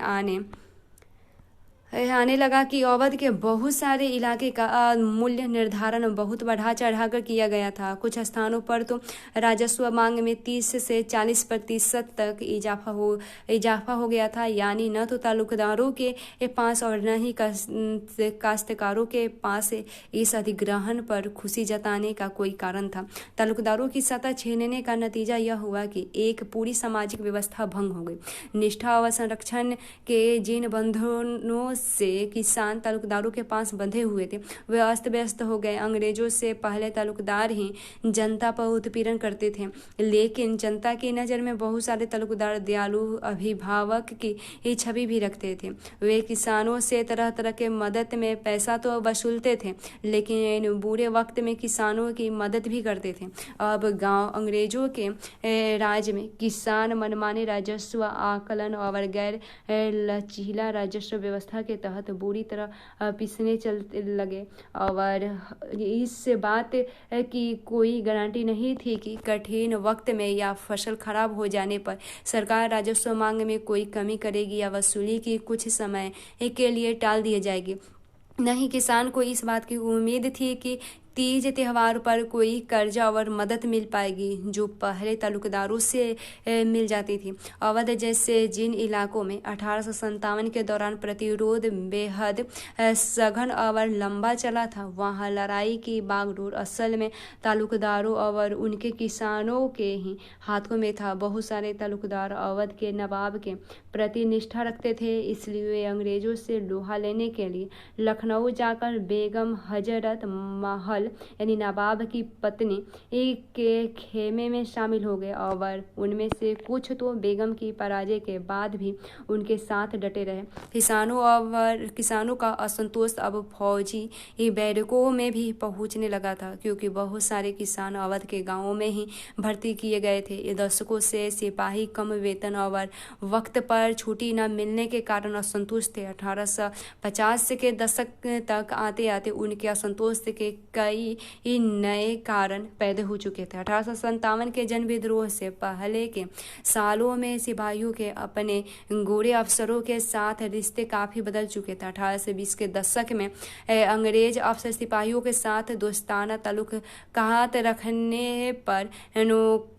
Speaker 1: आने लगा कि अवध के बहुत सारे इलाके का मूल्य निर्धारण बहुत बढ़ा चढ़ाकर किया गया था। कुछ स्थानों पर तो राजस्व मांग में 30 से 40% तक इजाफा हो गया था। यानी न तो तालुकदारों के पास और न ही काश्तकारों के पास इस अधिग्रहण पर खुशी जताने का कोई कारण था। तालुकदारों की सत्ता छीनने का नतीजा यह हुआ कि एक पूरी सामाजिक व्यवस्था भंग हो गई। निष्ठा और संरक्षण के जिन बंधनों से किसान तालुकदारों के पास बंधे हुए थे वे अस्त व्यस्त हो गए। अंग्रेजों से पहले तालुकदार ही जनता पर उत्पीड़न करते थे, लेकिन जनता की नज़र में बहुत सारे तालुकदार दयालु अभिभावक की छवि भी रखते थे। वे किसानों से तरह तरह के मदद में पैसा तो वसूलते थे, लेकिन बुरे वक्त में किसानों की मदद भी करते थे। अब गांव अंग्रेजों के राज में किसान मनमाने राजस्व आकलन और गैर लचीला राजस्व व्यवस्था के तहत बुरी तरह पिसने चलते लगे। और इस बात की कोई गारंटी नहीं थी कि कठिन वक्त में या फसल खराब हो जाने पर सरकार राजस्व मांग में कोई कमी करेगी या वसूली की कुछ समय के लिए टाल दी जाएगी। नहीं, किसान को इस बात की उम्मीद थी कि तीज त्यौहार पर कोई कर्जा और मदद मिल पाएगी जो पहले तालुकदारों से मिल जाती थी। अवध जैसे जिन इलाकों में 1857 के दौरान प्रतिरोध बेहद सघन और लंबा चला था, वहाँ लड़ाई की बागडोर असल में तालुकदारों और उनके किसानों के ही हाथों में था। बहुत सारे तालुकदार अवध के नवाब के प्रति निष्ठा रखते थे, इसलिए वे अंग्रेजों से लोहा लेने के लिए लखनऊ जाकर बेगम हजरत महल यानी नवाब की पत्नी के खेमे में शामिल हो गए। और उनमें से कुछ तो बेगम की पराजय के बाद भी उनके साथ डटे रहे। किसानों का असंतोष अब फौजी बैरकों में भी पहुंचने लगा था, क्योंकि बहुत सारे किसान अवध के गांवों में ही भर्ती किए गए थे। दशकों से सिपाही कम वेतन और वक्त पर छुट्टी न मिलने के कारण असंतुष्ट थे। 1850 के दशक तक आते आते उनके असंतोष के कई नए कारण पैदा हो चुके थे। 1857 के जन विद्रोह से पहले के सालों में सिपाहियों के अपने गोरे अफसरों के साथ रिश्ते काफ़ी बदल चुके थे। 1820 के दशक में अंग्रेज अफसर सिपाहियों के साथ दोस्ताना ताल्लुक रखने पर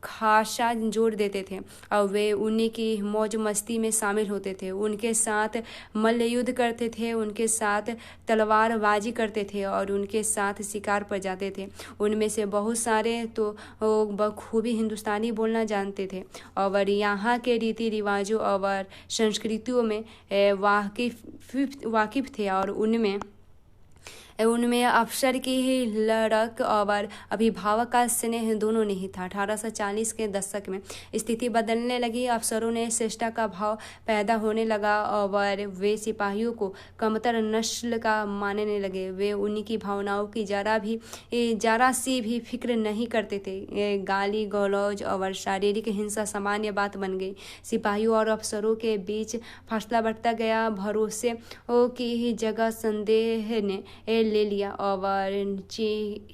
Speaker 1: खासा जोर देते थे और वे उन्हीं की मौज मस्ती में शामिल होते थे। उनके साथ मल्ल युद्ध करते थे, उनके साथ तलवारबाजी करते थे और उनके साथ शिकार पर जाते थे। उनमें से बहुत सारे तो बखूबी हिंदुस्तानी बोलना जानते थे और यहाँ के रीति रिवाजों और संस्कृतियों में वाकिफ थे और उनमें अफसर की ही लड़क और अभिभावक का स्नेह दोनों नहीं था। 1840 के दशक में स्थिति बदलने लगी। अफसरों ने श्रेष्ठता का भाव पैदा होने लगा और वे सिपाहियों को कमतर नस्ल का मानने लगे। वे उन्हीं की भावनाओं की जरा सी भी फिक्र नहीं करते थे। गाली गलौज और शारीरिक हिंसा सामान्य बात बन गई। सिपाहियों और अफसरों के बीच फासला बढ़ता गया। भरोसे की ही जगह संदेह ने ले लिया और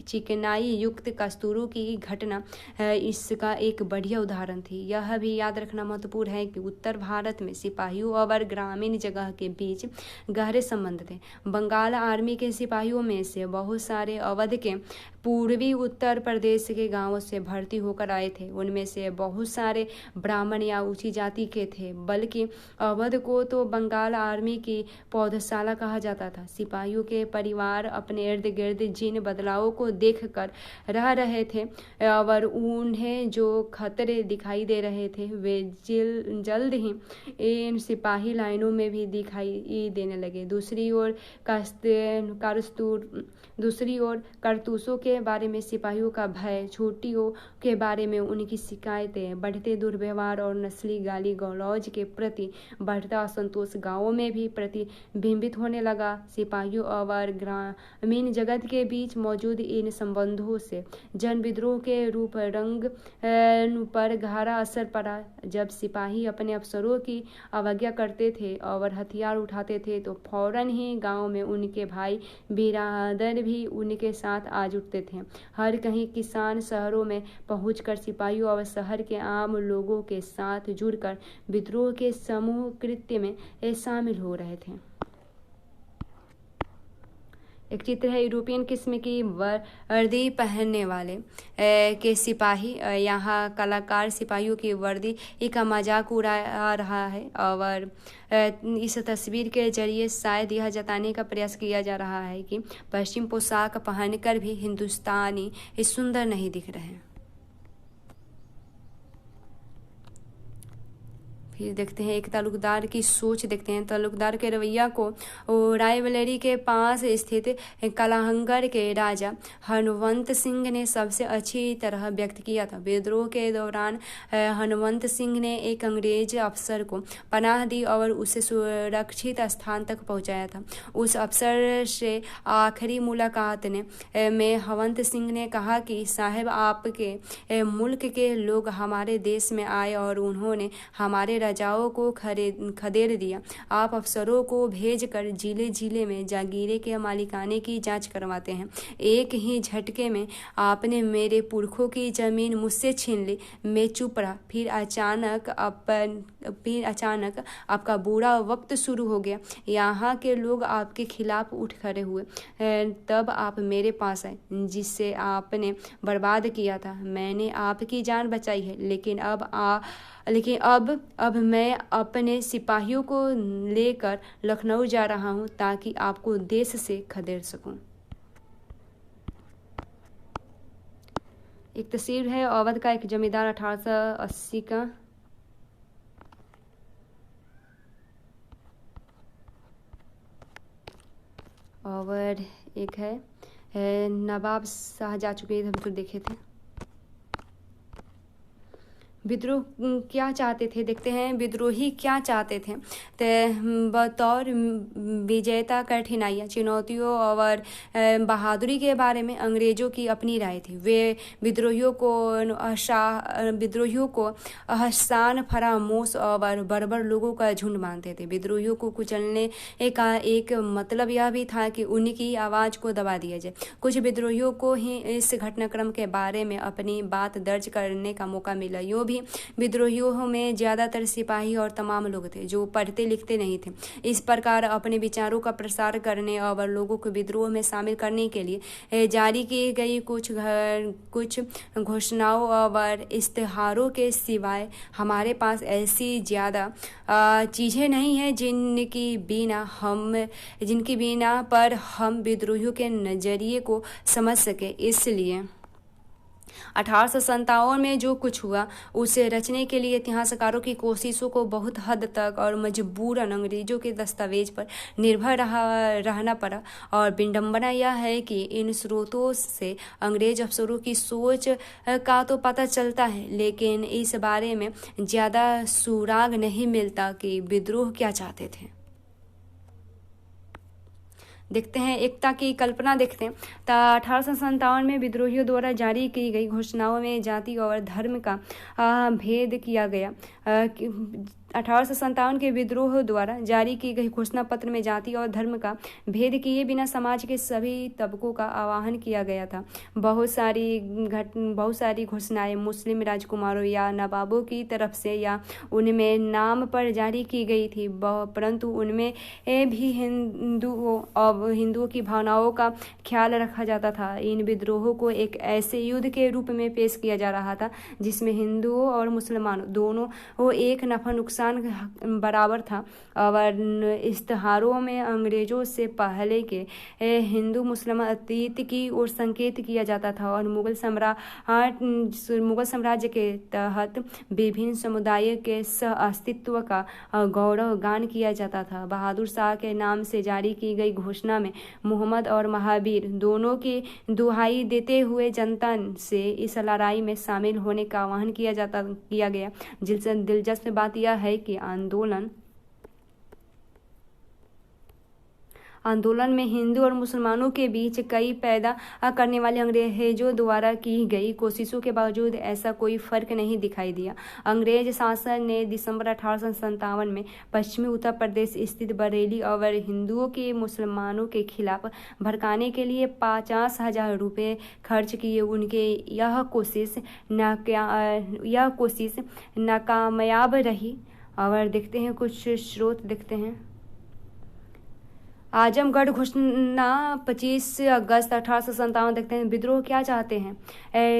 Speaker 1: चिकनाई युक्त कस्तूरों की घटना इसका एक बढ़िया उदाहरण थी। यह भी याद रखना महत्वपूर्ण है कि उत्तर भारत में सिपाहियों और ग्रामीण जगह के बीच गहरे संबंध थे। बंगाल आर्मी के सिपाहियों में से बहुत सारे अवध के पूर्वी उत्तर प्रदेश के गांवों से भर्ती होकर आए थे। उनमें से बहुत सारे ब्राह्मण या ऊंची जाति के थे, बल्कि अवध को तो बंगाल आर्मी की पौधशाला कहा जाता था। सिपाहियों के परिवार अपने इर्द गिर्द जिन बदलावों को देखकर रह रहे थे और उन्हें जो खतरे दिखाई दे रहे थे वे जल्द ही इन सिपाही लाइनों में भी दिखाई देने लगे। दूसरी ओर कारतूसों के बारे में सिपाहियों का भय, छुट्टियों के बारे में उनकी शिकायतें, बढ़ते दुर्व्यवहार और नस्ली गाली गलौज के प्रति बढ़ता असंतोष गांवों में भी प्रतिबिंबित होने लगा। सिपाहियों और ग्रामीण जगत के बीच मौजूद इन संबंधों से जन विद्रोह के रूप रंग पर गहरा असर पड़ा। जब सिपाही अपने अफसरों की अवज्ञा करते थे और हथियार उठाते थे तो फौरन ही गांव में उनके भाई बिरादर भी उनके साथ आ जुटते थे। हर कहीं किसान शहरों में पहुंचकर सिपाहियों और शहर के आम लोगों के साथ जुड़कर विद्रोह के समूह कृत्य में शामिल हो रहे थे। एक चित्र है यूरोपियन किस्म की वर्दी पहनने वाले के सिपाही। यहाँ कलाकार सिपाहियों की वर्दी का मजाक उड़ा रहा है और इस तस्वीर के जरिए शायद यह जताने का प्रयास किया जा रहा है कि पश्चिम पोशाक पहनकर भी हिंदुस्तानी सुंदर नहीं दिख रहे हैं। फिर देखते हैं एक तालुकदार की सोच देखते हैं। तालुकदार के रवैया को रायबरेली के पास स्थित कलाहंगर के राजा हनुमंत सिंह ने सबसे अच्छी तरह व्यक्त किया था। विद्रोह के दौरान हनुमंत सिंह ने एक अंग्रेज अफसर को पनाह दी और उसे सुरक्षित स्थान तक पहुंचाया था। उस अफसर से आखिरी मुलाकात में हनुमंत सिंह ने कहा कि साहब, आपके मुल्क के लोग हमारे देश में आए और उन्होंने हमारे राजाओं को खदेड़ दिया। आप अफसरों को भेजकर जिले जिले में जागीरे के मालिकाने की जांच करवाते हैं। एक ही झटके में आपने मेरे पुरखों की जमीन मुझसे छीन ली। मैं चुप रहा। फिर अचानक आपका बुरा वक्त शुरू हो गया। यहाँ के लोग आपके खिलाफ उठ खड़े हुए। तब आप मेरे पास आए, जिससे आपने बर्बाद किया था। मैंने आपकी जान बचाई है, लेकिन अब मैं अपने सिपाहियों को लेकर लखनऊ जा रहा हूँ ताकि आपको देश से खदेड़ सकूं। एक तस्वीर है अवध का एक जमींदार 1880 का। और एक है नवाब शाह जा चुके हैं, हम तो देखे थे। विद्रोह क्या चाहते थे देखते हैं। विद्रोही क्या चाहते थे? बतौर विजेता कठिनाइयाँ, चुनौतियों और बहादुरी के बारे में अंग्रेजों की अपनी राय थी। वे विद्रोहियों को आसान, फरामोश और बर्बर लोगों का झुंड मानते थे। विद्रोहियों को कुचलने का एक मतलब यह भी था कि उनकी आवाज़ को दबा दिया जाए। कुछ विद्रोहियों को ही इस घटनाक्रम के बारे में अपनी बात दर्ज करने का मौका मिला। यूँ भी विद्रोहियों में ज़्यादातर सिपाही और तमाम लोग थे जो पढ़ते लिखते नहीं थे। इस प्रकार अपने विचारों का प्रसार करने और लोगों को विद्रोह में शामिल करने के लिए जारी की गई कुछ घोषणाओं और इश्तिहारों के सिवाय हमारे पास ऐसी ज़्यादा चीज़ें नहीं हैं जिनकी बिना पर हम विद्रोहियों के नज़रिए को समझ सके। इसलिए 1857 में जो कुछ हुआ उसे रचने के लिए इतिहासकारों की कोशिशों को बहुत हद तक और मजबूरन अंग्रेजों के दस्तावेज पर निर्भर रहना पड़ा। और विडंबना यह है कि इन स्रोतों से अंग्रेज अफसरों की सोच का तो पता चलता है, लेकिन इस बारे में ज़्यादा सुराग नहीं मिलता कि विद्रोह क्या चाहते थे। देखते हैं एकता की कल्पना देखते हैं। 1857 में विद्रोहियों द्वारा जारी की गई घोषणाओं में जाति और धर्म का भेद किया गया। 1857 के विद्रोह द्वारा जारी की गई घोषणा पत्र में जाति और धर्म का भेद किए बिना समाज के सभी तबकों का आह्वान किया गया था। बहुत सारी घोषणाएं मुस्लिम राजकुमारों या नवाबों की तरफ से या उनमें नाम पर जारी की गई थी, परंतु उनमें भी हिंदुओं की भावनाओं का ख्याल रखा जाता था। इन विद्रोहों को एक ऐसे युद्ध के रूप में पेश किया जा रहा था जिसमें हिंदुओं और मुसलमानों दोनों एक नफा नुकसान बराबर था। और इश्तिहारों में अंग्रेजों से पहले के हिंदू मुस्लिम अतीत की ओर संकेत किया जाता था और मुगल साम्राज्य के तहत विभिन्न समुदायों के सह अस्तित्व का गौरव गान किया जाता था। बहादुर शाह के नाम से जारी की गई घोषणा में मोहम्मद और महावीर दोनों की दुहाई देते हुए जनता से इस लड़ाई में शामिल होने का आह्वान किया गया। दिलचस्प बात यह है कि आंदोलन में हिंदू और मुसलमानों के बीच कई पैदा करने वाले अंग्रेजों द्वारा की गई कोशिशों के बावजूद ऐसा कोई फर्क नहीं दिखाई दिया। अंग्रेज शासन ने दिसंबर 1857 में पश्चिमी उत्तर प्रदेश स्थित बरेली और हिंदुओं के मुसलमानों के खिलाफ भड़काने के लिए 50,000 रुपये खर्च किए। उनके यह कोशिश नाकामयाब रही। और देखते हैं कुछ स्रोत देखते हैं। आजमगढ़ घोषणा 25 अगस्त 1857। देखते हैं विद्रोह क्या चाहते हैं,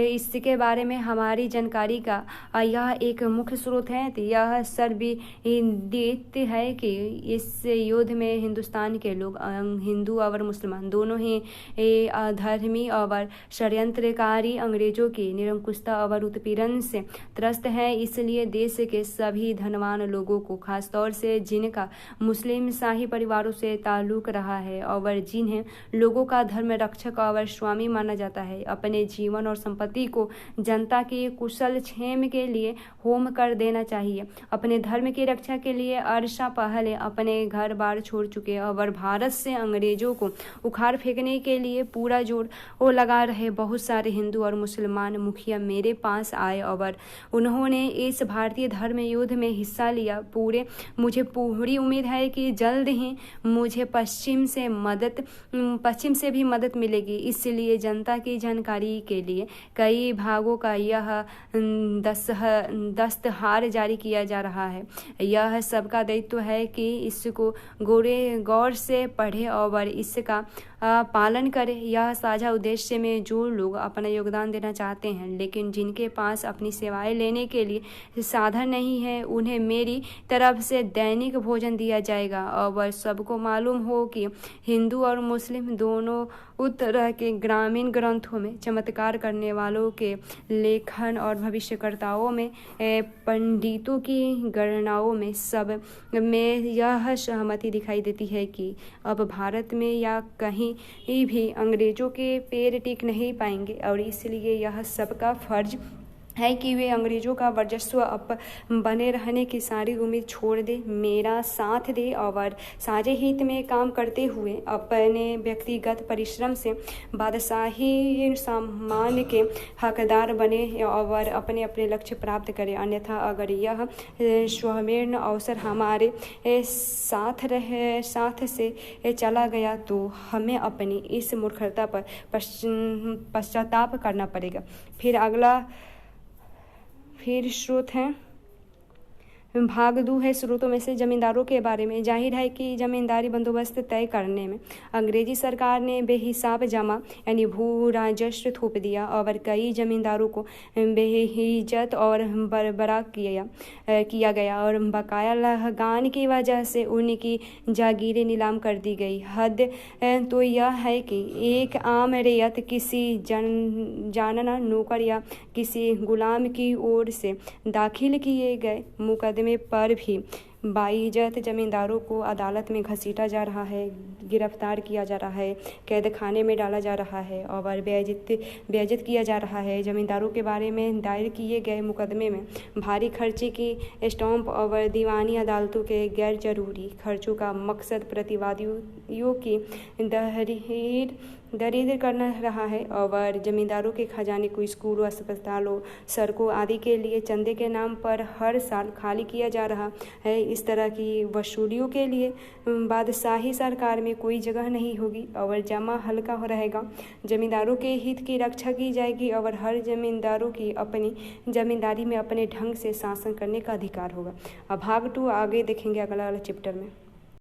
Speaker 1: इसके बारे में हमारी जानकारी का यह एक मुख्य स्रोत है। तो यह सर्वविदित है कि इस युद्ध में हिंदुस्तान के लोग हिंदू और मुसलमान दोनों ही अधर्मी और षड्यंत्रकारी अंग्रेजों की निरंकुशता और उत्पीड़न से त्रस्त है। इसलिए देश के सभी धनवान लोगों को, खासतौर से जिनका मुस्लिम शाही परिवारों से ताल्लुक रहा है और जिन्हें लोगों का धर्म रक्षक और स्वामी माना जाता है, अपने जीवन और संपत्ति को जनता के कुशल क्षेम के लिए होम कर देना चाहिए। अपने धर्म की रक्षा के लिए अर्सा पहले अपने घर बार छोड़ चुके और भारत से अंग्रेजों को उखाड़ फेंकने के लिए पूरा जोर लगा रहे बहुत सारे हिंदू और मुसलमान मुखिया मेरे पास आए और उन्होंने इस भारतीय धर्म युद्ध में हिस्सा लिया। मुझे पूरी उम्मीद है कि जल्द ही मुझे पश्चिम से भी मदद मिलेगी। इसलिए जनता की जानकारी के लिए कई भागों का यह दस्तहार जारी किया जा रहा है। यह सबका दायित्व है कि इसको गौर से पढ़े और इसका पालन करें। यह साझा उद्देश्य में जो लोग अपना योगदान देना चाहते हैं लेकिन जिनके पास अपनी सेवाएं लेने के लिए साधन नहीं है, उन्हें मेरी तरफ से दैनिक भोजन दिया जाएगा। और सबको मालूम हो कि हिंदू और मुस्लिम दोनों तरह के ग्रामीण ग्रंथों में चमत्कार करने वालों के लेखन और भविष्यकर्ताओं में, पंडितों की गणनाओं में, सब में यह सहमति दिखाई देती है कि अब भारत में या कहीं भी अंग्रेजों के पैर टिक नहीं पाएंगे और इसलिए यह सबका फर्ज है कि वे अंग्रेजों का वर्चस्व बने रहने की सारी उम्मीद छोड़ दे, मेरा साथ दे और साझे हित में काम करते हुए अपने व्यक्तिगत परिश्रम से बादशाही सम्मान के हकदार बने और अपने अपने लक्ष्य प्राप्त करें। अन्यथा अगर यह स्वर्ण अवसर हमारे साथ से चला गया तो हमें अपनी इस मूर्खता पर पश्चाताप करना पड़ेगा। फिर स्रोत हैं, भाग 2 है स्रोतों में से जमींदारों के बारे में। जाहिर है कि जमींदारी बंदोबस्त तय करने में अंग्रेजी सरकार ने बेहिसाब जमा यानी भू राजस्व थोप दिया और कई जमींदारों को बेइज्जत और बर्बरा किया गया और बकाया लगान की वजह से उनकी जागीरें नीलाम कर दी गई। हद तो यह है कि एक आम रैयत किसी जानना नौकर या किसी गुलाम की ओर से दाखिल किए गए मुकदमे पर भी बाइज्जत जमींदारों को अदालत में घसीटा जा रहा है, गिरफ्तार किया जा रहा है, कैद खाने में डाला जा रहा है और बेइज्जत किया जा रहा है। जमींदारों के बारे में दायर किए गए मुकदमे में भारी खर्चे की स्टैंप और दीवानी अदालतों के गैर जरूरी खर्चों का मकसद प्रतिवादियों की दरिद्र करना रहा है और जमींदारों के खजाने को स्कूलों, अस्पतालों, सड़कों आदि के लिए चंदे के नाम पर हर साल खाली किया जा रहा है। इस तरह की वसूलियों के लिए बादशाही सरकार में कोई जगह नहीं होगी और जमा हल्का रहेगा। जमींदारों के हित की रक्षा की जाएगी और हर जमींदारों की अपनी जमींदारी में अपने ढंग से शासन करने का अधिकार होगा। अब भाग 2 आगे देखेंगे अगला चैप्टर में।